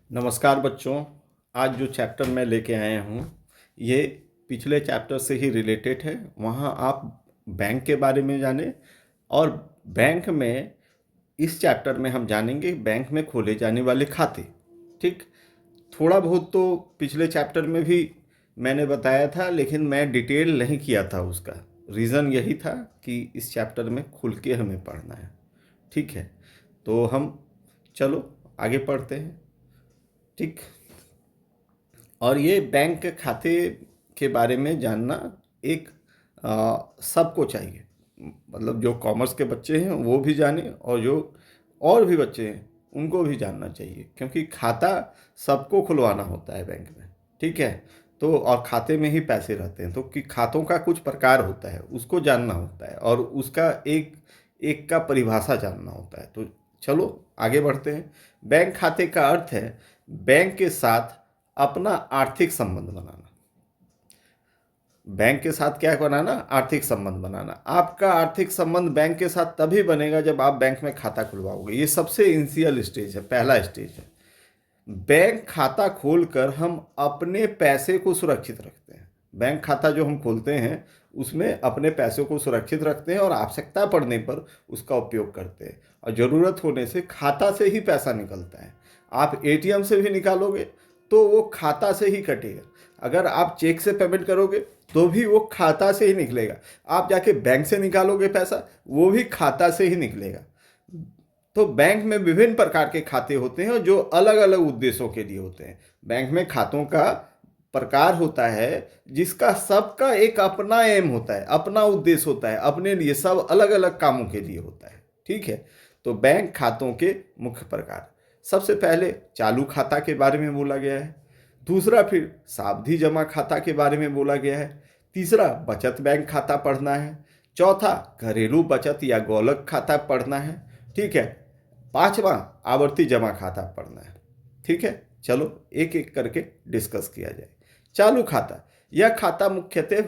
नमस्कार बच्चों। आज जो चैप्टर मैं लेके आया हूँ ये पिछले चैप्टर से ही रिलेटेड है। वहाँ आप बैंक के बारे में जाने और बैंक में इस चैप्टर में हम जानेंगे बैंक में खोले जाने वाले खाते। ठीक, थोड़ा बहुत तो पिछले चैप्टर में भी मैंने बताया था, लेकिन मैं डिटेल नहीं किया था। उसका रीज़न यही था कि इस चैप्टर में खुल के हमें पढ़ना है। ठीक है, तो हम चलो आगे पढ़ते हैं। ठीक, और ये बैंक के खाते के बारे में जानना एक सबको चाहिए। मतलब जो कॉमर्स के बच्चे हैं वो भी जाने और जो और भी बच्चे हैं उनको भी जानना चाहिए, क्योंकि खाता सबको खुलवाना होता है बैंक में। ठीक है, तो और खाते में ही पैसे रहते हैं, तो कि खातों का कुछ प्रकार होता है उसको जानना होता है और उसका एक एक का परिभाषा जानना होता है। तो चलो आगे बढ़ते हैं। बैंक खाते का अर्थ है बैंक के साथ अपना आर्थिक संबंध बनाना। बैंक के साथ क्या बनाना? आर्थिक संबंध बनाना। आपका आर्थिक संबंध बैंक के साथ तभी बनेगा जब आप बैंक में खाता खुलवाओगे। ये सबसे इनिशियल स्टेज है, पहला स्टेज है। बैंक खाता खोलकर हम अपने पैसे को सुरक्षित रखते हैं। बैंक खाता जो हम खोलते हैं उसमें अपने पैसों को सुरक्षित रखते हैं और आवश्यकता पड़ने पर उसका उपयोग करते हैं। और ज़रूरत होने से खाता से ही पैसा निकलता है। आप एटीएम से भी निकालोगे तो वो खाता से ही कटेगा। अगर आप चेक से पेमेंट करोगे तो भी वो खाता से ही निकलेगा। आप जाके बैंक से निकालोगे पैसा, वो भी खाता से ही निकलेगा। तो बैंक में विभिन्न प्रकार के खाते होते हैं जो अलग अलग उद्देश्यों के लिए होते हैं। बैंक में खातों का प्रकार होता है जिसका सबका एक अपना एम होता है, अपना उद्देश्य होता है, अपने लिए सब अलग अलग कामों के लिए होता है। ठीक है, तो बैंक खातों के मुख्य प्रकार, सबसे पहले चालू खाता के बारे में बोला गया है। दूसरा फिर सावधि जमा खाता के बारे में बोला गया है। तीसरा बचत बैंक खाता पढ़ना है। चौथा घरेलू बचत या गोलक खाता पढ़ना है। ठीक है, पांचवा आवर्ती जमा खाता पढ़ना है। ठीक है, चलो एक एक करके डिस्कस किया जाए। चालू खाता, यह खाता मुख्यतः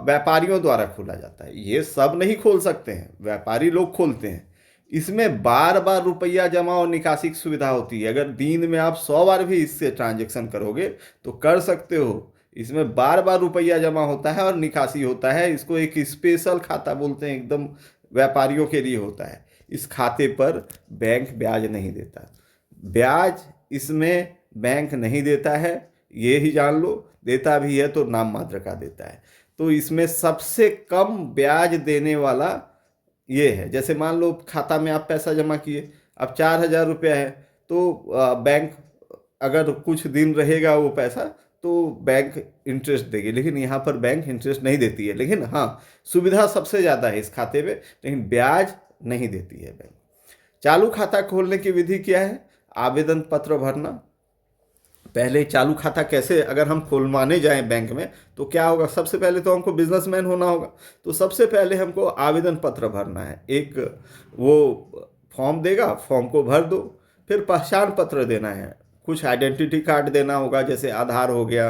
व्यापारियों द्वारा खोला जाता है। ये सब नहीं खोल सकते हैं, व्यापारी लोग खोलते हैं। इसमें बार बार रुपया जमा और निकासी की सुविधा होती है। अगर दिन में आप 100 बार भी इससे ट्रांजेक्शन करोगे तो कर सकते हो। इसमें बार बार रुपया जमा होता है और निकासी होता है। इसको एक स्पेशल खाता बोलते हैं, एकदम व्यापारियों के लिए होता है। इस खाते पर बैंक ब्याज नहीं देता। ब्याज इसमें बैंक नहीं देता है, ये ही जान लो। देता भी है तो नाम मात्र का देता है। तो इसमें सबसे कम ब्याज देने वाला ये है। जैसे मान लो खाता में आप पैसा जमा किए, अब 4,000 रुपया है, तो बैंक अगर कुछ दिन रहेगा वो पैसा तो बैंक इंटरेस्ट देगी, लेकिन यहाँ पर बैंक इंटरेस्ट नहीं देती है। लेकिन हाँ, सुविधा सबसे ज़्यादा है इस खाते में, लेकिन ब्याज नहीं देती है बैंक। चालू खाता खोलने की विधि क्या है? आवेदन पत्र भरना। पहले चालू खाता कैसे अगर हम खुलवाने जाएं बैंक में तो क्या होगा? सबसे पहले तो हमको बिजनेसमैन होना होगा। तो सबसे पहले हमको आवेदन पत्र भरना है। एक वो फॉर्म देगा, फॉर्म को भर दो। फिर पहचान पत्र देना है, कुछ आइडेंटिटी कार्ड देना होगा, जैसे आधार हो गया,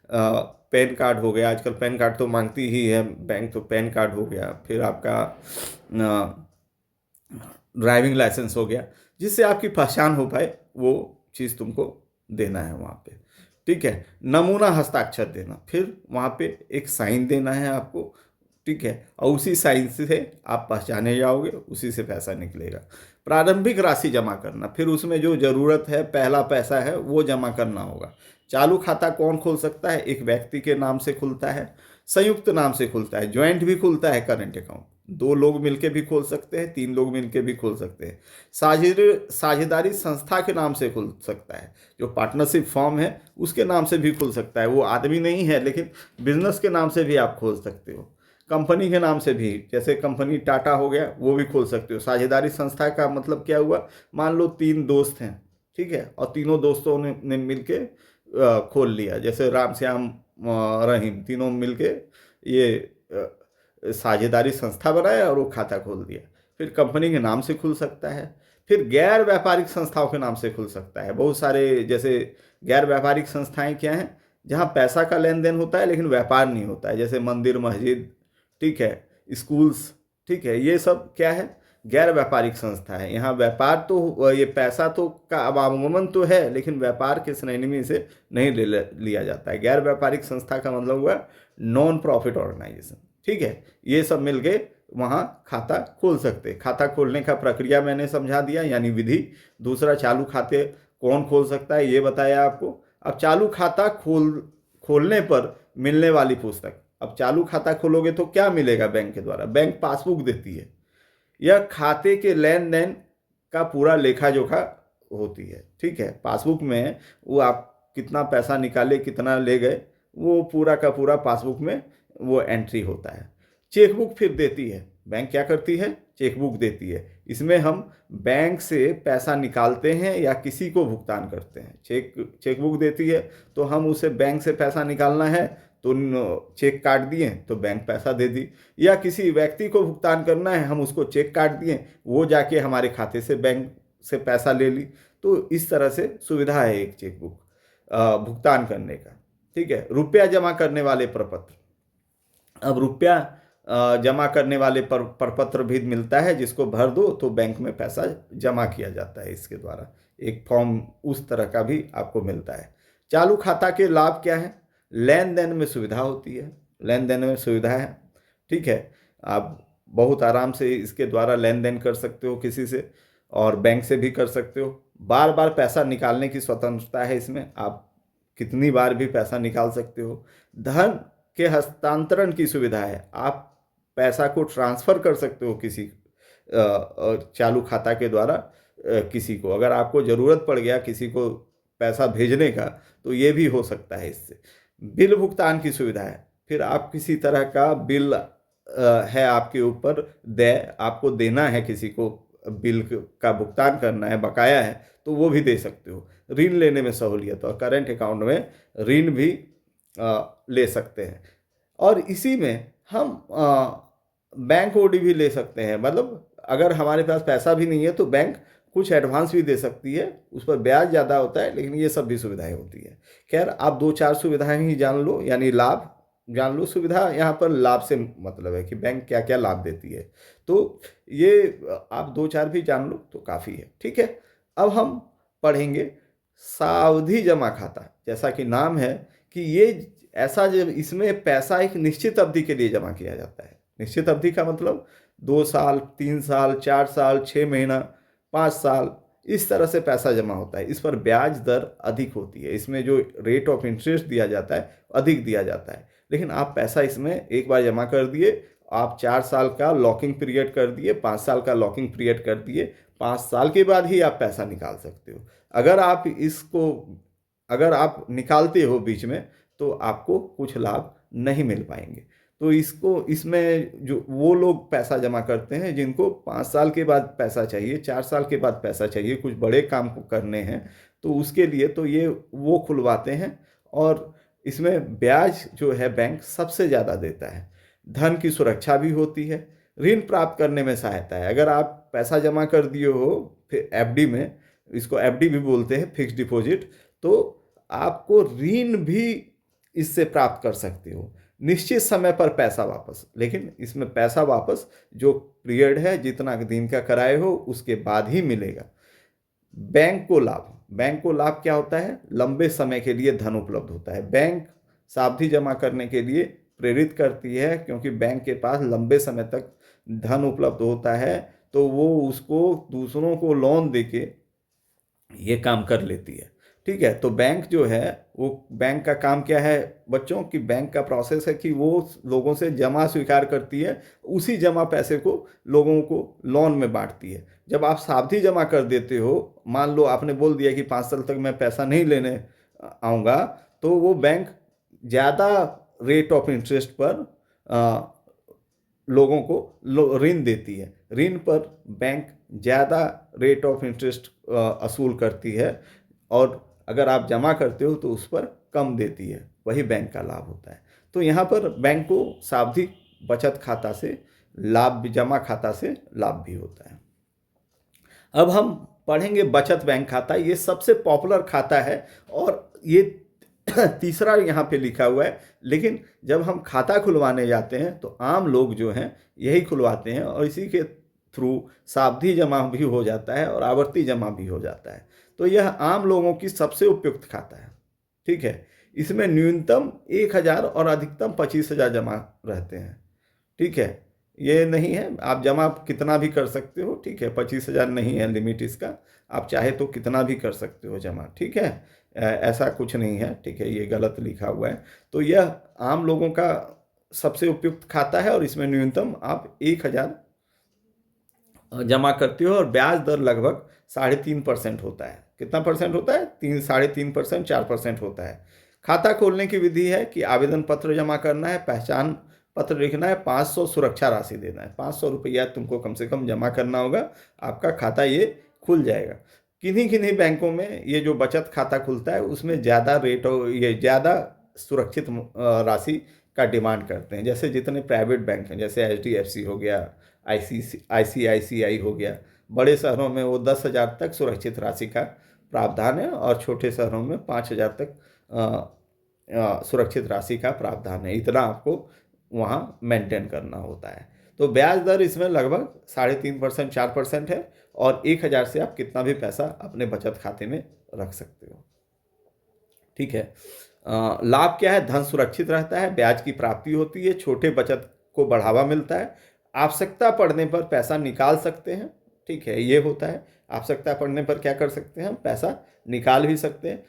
पैन कार्ड हो गया। आजकल पैन कार्ड तो मांगती ही है बैंक, तो पैन कार्ड हो गया। फिर आपका ड्राइविंग लाइसेंस हो गया, जिससे आपकी पहचान हो पाए, वो चीज़ तुमको देना है वहाँ पे। ठीक है, नमूना हस्ताक्षर देना, फिर वहाँ पे एक साइन देना है आपको। ठीक है, और उसी साइन से आप पहचाने जाओगे, उसी से पैसा निकलेगा। प्रारंभिक राशि जमा करना, फिर उसमें जो ज़रूरत है, पहला पैसा है वो जमा करना होगा। चालू खाता कौन खोल सकता है? एक व्यक्ति के नाम से खुलता है, संयुक्त नाम से खुलता है, ज्वाइंट भी खुलता है करेंट अकाउंट। 2 लोग मिलके भी खोल सकते हैं, 3 लोग मिलके भी खोल सकते हैं। साझेदारी संस्था के नाम से खुल सकता है, जो पार्टनरशिप फॉर्म है उसके नाम से भी खुल सकता है। वो आदमी नहीं है, लेकिन बिजनेस के नाम से भी आप खोल सकते हो। कंपनी के नाम से भी, जैसे कंपनी टाटा हो गया, वो भी खोल सकते हो। साझेदारी संस्था का मतलब क्या हुआ? मान लो 3 दोस्त हैं, ठीक है, और तीनों दोस्तों ने मिलके खोल लिया, जैसे राम श्याम रहीम, तीनों मिलके ये साझेदारी संस्था बनाया और वो खाता खोल दिया। फिर कंपनी के नाम से खुल सकता है। फिर गैर व्यापारिक संस्थाओं के नाम से खुल सकता है। बहुत सारे जैसे गैर व्यापारिक संस्थाएं क्या हैं? जहां पैसा का लेन देन होता है लेकिन व्यापार नहीं होता है, जैसे मंदिर, मस्जिद, ठीक है, स्कूल्स। ठीक है, ये सब क्या है? गैर व्यापारिक संस्था है। यहाँ व्यापार तो ये पैसा तो का आवागमन तो है, लेकिन व्यापार के श्रेणी में इसे नहीं लिया जाता है। गैर व्यापारिक संस्था का मतलब हुआ नॉन प्रॉफिट ऑर्गेनाइजेशन। ठीक है, ये सब मिलके वहाँ खाता खोल सकते। खाता खोलने का प्रक्रिया मैंने समझा दिया, यानी विधि। दूसरा, चालू खाते कौन खोल सकता है ये बताया आपको। अब चालू खाता खोलने पर मिलने वाली पुस्तक। अब चालू खाता खोलोगे तो क्या मिलेगा बैंक के द्वारा? बैंक पासबुक देती है। यह खाते के लेन देन का पूरा लेखा जोखा होती है। ठीक है, पासबुक में वो आप कितना पैसा निकाले, कितना ले गए, वो पूरा का पूरा पासबुक में वो एंट्री होता है। चेकबुक फिर देती है बैंक। क्या करती है? चेकबुक देती है। इसमें हम बैंक से पैसा निकालते हैं या किसी को भुगतान करते हैं। चेकबुक देती है तो हम उसे बैंक से पैसा निकालना है तो चेक काट दिए तो बैंक पैसा दे दी, या किसी व्यक्ति को भुगतान करना है, हम उसको चेक काट दिए, वो जाके हमारे खाते से बैंक से पैसा ले ली। तो इस तरह से सुविधा है एक चेकबुक भुगतान करने का। ठीक है, रुपया जमा करने वाले प्रपत्र। अब रुपया जमा करने वाले प्रपत्र भी मिलता है, जिसको भर दो तो बैंक में पैसा जमा किया जाता है। इसके द्वारा एक फॉर्म उस तरह का भी आपको मिलता है। चालू खाता के लाभ क्या है? लेन देन में सुविधा होती है। लेन देन में सुविधा है। ठीक है, आप बहुत आराम से इसके द्वारा लेन देन कर सकते हो किसी से, और बैंक से भी कर सकते हो। बार बार पैसा निकालने की स्वतंत्रता है इसमें, आप कितनी बार भी पैसा निकाल सकते हो। धन के हस्तांतरण की सुविधा है। आप पैसा को ट्रांसफ़र कर सकते हो किसी चालू खाता के द्वारा किसी को। अगर आपको ज़रूरत पड़ गया किसी को पैसा भेजने का तो ये भी हो सकता है इससे। बिल भुगतान की सुविधा है। फिर आप किसी तरह का बिल है आपके ऊपर, आपको देना है किसी को, बिल का भुगतान करना है, बकाया है, तो वो भी दे सकते हो। ऋण लेने में सहूलियत, और करंट अकाउंट में ऋण भी ले सकते हैं। और इसी में हम बैंक ओडी भी ले सकते हैं। मतलब अगर हमारे पास पैसा भी नहीं है तो बैंक कुछ एडवांस भी दे सकती है, उस पर ब्याज ज़्यादा होता है, लेकिन ये सब भी सुविधाएं होती है। खैर, आप 2-4 सुविधाएं ही जान लो, यानी लाभ जान लो। सुविधा यहाँ पर लाभ से मतलब है कि बैंक क्या क्या लाभ देती है, तो ये आप 2-4 भी जान लो तो काफ़ी है। ठीक है, अब हम पढ़ेंगे सावधि जमा खाता। जैसा कि नाम है कि ये ऐसा, जब इसमें पैसा एक निश्चित अवधि के लिए जमा किया जाता है। निश्चित अवधि का मतलब 2 साल, 3 साल, 4 साल, 6 महीना, 5 साल, इस तरह से पैसा जमा होता है। इस पर ब्याज दर अधिक होती है। इसमें जो रेट ऑफ इंटरेस्ट दिया जाता है अधिक दिया जाता है। लेकिन आप पैसा इसमें एक बार जमा कर दिए, आप 4 साल का लॉकिंग पीरियड कर दिए, 5 साल का लॉकिंग पीरियड कर दिए, 5 साल के बाद ही आप पैसा निकाल सकते हो। अगर आप निकालते हो बीच में तो आपको कुछ लाभ नहीं मिल पाएंगे। तो इसमें जो वो लोग पैसा जमा करते हैं जिनको 5 साल के बाद पैसा चाहिए, 4 साल के बाद पैसा चाहिए, कुछ बड़े काम को करने हैं, तो उसके लिए तो ये वो खुलवाते हैं। और इसमें ब्याज जो है बैंक सबसे ज़्यादा देता है। धन की सुरक्षा भी होती है। ऋण प्राप्त करने में सहायता है। अगर आप पैसा जमा कर दिए हो फिर एफडी में, इसको एफडी भी बोलते हैं, फिक्स डिपॉजिट, तो आपको ऋण भी इससे प्राप्त कर सकते हो। निश्चित समय पर पैसा वापस, लेकिन इसमें पैसा वापस जो पीरियड है, जितना दिन का कराए हो उसके बाद ही मिलेगा। बैंक को लाभ क्या होता है? लंबे समय के लिए धन उपलब्ध होता है। बैंक सावधि जमा करने के लिए प्रेरित करती है, क्योंकि बैंक के पास लंबे समय तक धन उपलब्ध होता है, तो वो उसको दूसरों को लोन देके ये काम कर लेती है। ठीक है, तो बैंक जो है वो, बैंक का काम क्या है बच्चों? कि बैंक का प्रोसेस है कि वो लोगों से जमा स्वीकार करती है, उसी जमा पैसे को लोगों को लोन में बांटती है। जब आप सावधि जमा कर देते हो, मान लो आपने बोल दिया कि 5 साल तक मैं पैसा नहीं लेने आऊँगा, तो वो बैंक ज़्यादा रेट ऑफ इंटरेस्ट पर लोगों को ऋण देती है। ऋण पर बैंक ज़्यादा रेट ऑफ इंटरेस्ट असूल करती है, और अगर आप जमा करते हो तो उस पर कम देती है। वही बैंक का लाभ होता है। तो यहाँ पर बैंक को सावधि बचत खाता से लाभ भी, जमा खाता से लाभ भी होता है। अब हम पढ़ेंगे बचत बैंक खाता। ये सबसे पॉपुलर खाता है, और ये तीसरा यहाँ पे लिखा हुआ है। लेकिन जब हम खाता खुलवाने जाते हैं तो आम लोग जो हैं यही खुलवाते हैं, और इसी के थ्रू सावधि जमा भी हो जाता है और आवर्ती जमा भी हो जाता है। तो यह आम लोगों की सबसे उपयुक्त खाता है। ठीक है, इसमें न्यूनतम 1,000 और अधिकतम 25,000 जमा रहते हैं। ठीक है, ये नहीं है आप जमा कितना भी कर सकते हो। ठीक है, 25,000 नहीं है लिमिट इसका, आप चाहे तो कितना भी कर सकते हो जमा। ठीक है, ऐसा कुछ नहीं है। ठीक है, ये गलत लिखा हुआ है। तो यह आम लोगों का सबसे उपयुक्त खाता है और इसमें न्यूनतम आप 1,000 जमा करते हो और ब्याज दर लगभग 3.5% होता है। कितना परसेंट होता है? 3.5%, 4% होता है। खाता खोलने की विधि है कि आवेदन पत्र जमा करना है, पहचान पत्र लिखना है, 500 सुरक्षा राशि देना है। 500 रुपया तुमको कम से कम जमा करना होगा, आपका खाता ये खुल जाएगा। किन्हीं किन्हीं बैंकों में ये जो बचत खाता खुलता है उसमें ज़्यादा रेट और ये ज़्यादा सुरक्षित राशि का डिमांड करते हैं। जैसे जितने प्राइवेट बैंक हैं, जैसे HDFC हो गया, ICICI हो गया, बड़े शहरों में वो 10,000 तक सुरक्षित राशि का प्रावधान है और छोटे शहरों में 5,000 तक सुरक्षित राशि का प्रावधान है। इतना आपको वहाँ मेंटेन करना होता है। तो ब्याज दर इसमें लगभग 3.5%, 4% है और 1,000 से आप कितना भी पैसा अपने बचत खाते में रख सकते हो। ठीक है, लाभ क्या है? धन सुरक्षित रहता है, ब्याज की प्राप्ति होती है, छोटे बचत को बढ़ावा मिलता है, आवश्यकता पड़ने पर पैसा निकाल सकते हैं। ठीक है, ये होता है, आवश्यकता पड़ने पर क्या कर सकते हैं? हम पैसा निकाल भी सकते हैं।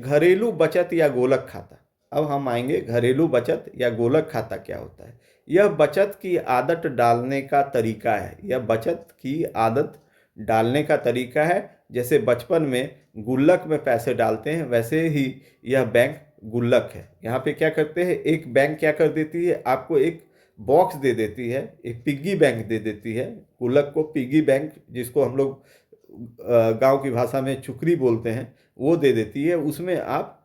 घरेलू बचत या गोलक खाता। अब हम आएंगे घरेलू बचत या गोलक खाता क्या होता है। यह बचत की आदत डालने का तरीका है। यह बचत की आदत डालने का तरीका है। जैसे बचपन में गुल्लक में पैसे डालते हैं, वैसे ही यह बैंक गुल्लक है। यहाँ पे क्या करते हैं, एक बैंक क्या कर देती है, आपको एक बॉक्स दे देती है, एक पिग्गी बैंक दे देती है। गुल्लक को पिग्गी बैंक, जिसको हम लोग गांव की भाषा में चुकरी बोलते हैं, वो दे देती है। उसमें आप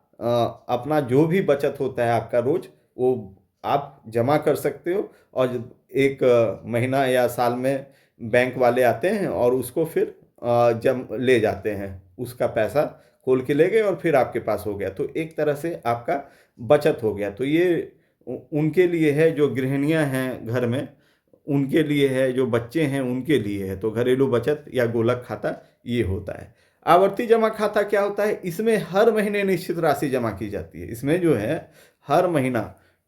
अपना जो भी बचत होता है आपका रोज, वो आप जमा कर सकते हो और एक महीना या साल में बैंक वाले आते हैं और उसको फिर जम ले जाते हैं। उसका पैसा खोल के ले गए और फिर आपके पास हो गया। तो एक तरह से आपका बचत हो गया। तो ये उनके लिए है जो गृहिणियां हैं घर में, उनके लिए है, जो बच्चे हैं उनके लिए है। तो घरेलू बचत या गोलक खाता ये होता है। आवर्ती जमा खाता क्या होता है? इसमें हर महीने निश्चित राशि जमा की जाती है। इसमें जो है हर महीना,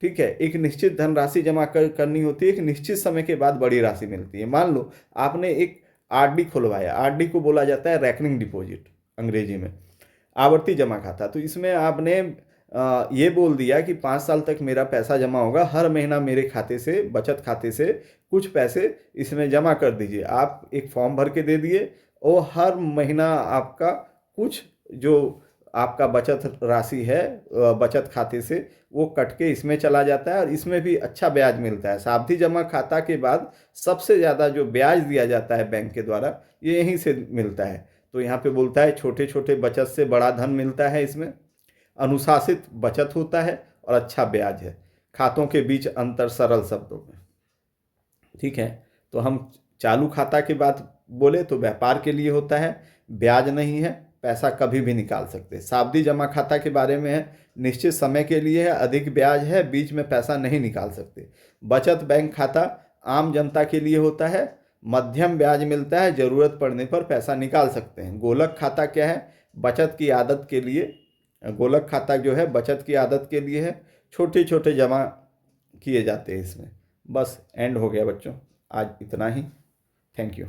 ठीक है, एक निश्चित धनराशि जमा करनी होती है। एक निश्चित समय के बाद बड़ी राशि मिलती है। मान लो आपने एक RD खुलवाया, RD को बोला जाता है रैकनिंग डिपॉजिट अंग्रेजी में, आवर्ती जमा खाता। तो इसमें आपने ये बोल दिया कि 5 साल तक मेरा पैसा जमा होगा, हर महीना मेरे खाते से, बचत खाते से कुछ पैसे इसमें जमा कर दीजिए। आप एक फॉर्म भर के दे दिए और हर महीना आपका कुछ जो आपका बचत राशि है बचत खाते से, वो कट के इसमें चला जाता है और इसमें भी अच्छा ब्याज मिलता है। सावधि जमा खाता के बाद सबसे ज़्यादा जो ब्याज दिया जाता है बैंक के द्वारा, ये यहीं से मिलता है। तो यहाँ पे बोलता है छोटे छोटे बचत से बड़ा धन मिलता है। इसमें अनुशासित बचत होता है और अच्छा ब्याज है। खातों के बीच अंतर सरल शब्दों में। ठीक है, तो हम चालू खाता की बात बोले तो व्यापार के लिए होता है, ब्याज नहीं है, पैसा कभी भी निकाल सकते। सावधि जमा खाता के बारे में है, निश्चित समय के लिए है, अधिक ब्याज है, बीच में पैसा नहीं निकाल सकते। बचत बैंक खाता आम जनता के लिए होता है, मध्यम ब्याज मिलता है, जरूरत पड़ने पर पैसा निकाल सकते हैं। गोलक खाता क्या है? बचत की आदत के लिए, गोलक खाता जो है बचत की आदत के लिए है, छोटे छोटे जमा किए जाते हैं इसमें। बस एंड हो गया बच्चों, आज इतना ही। Thank you.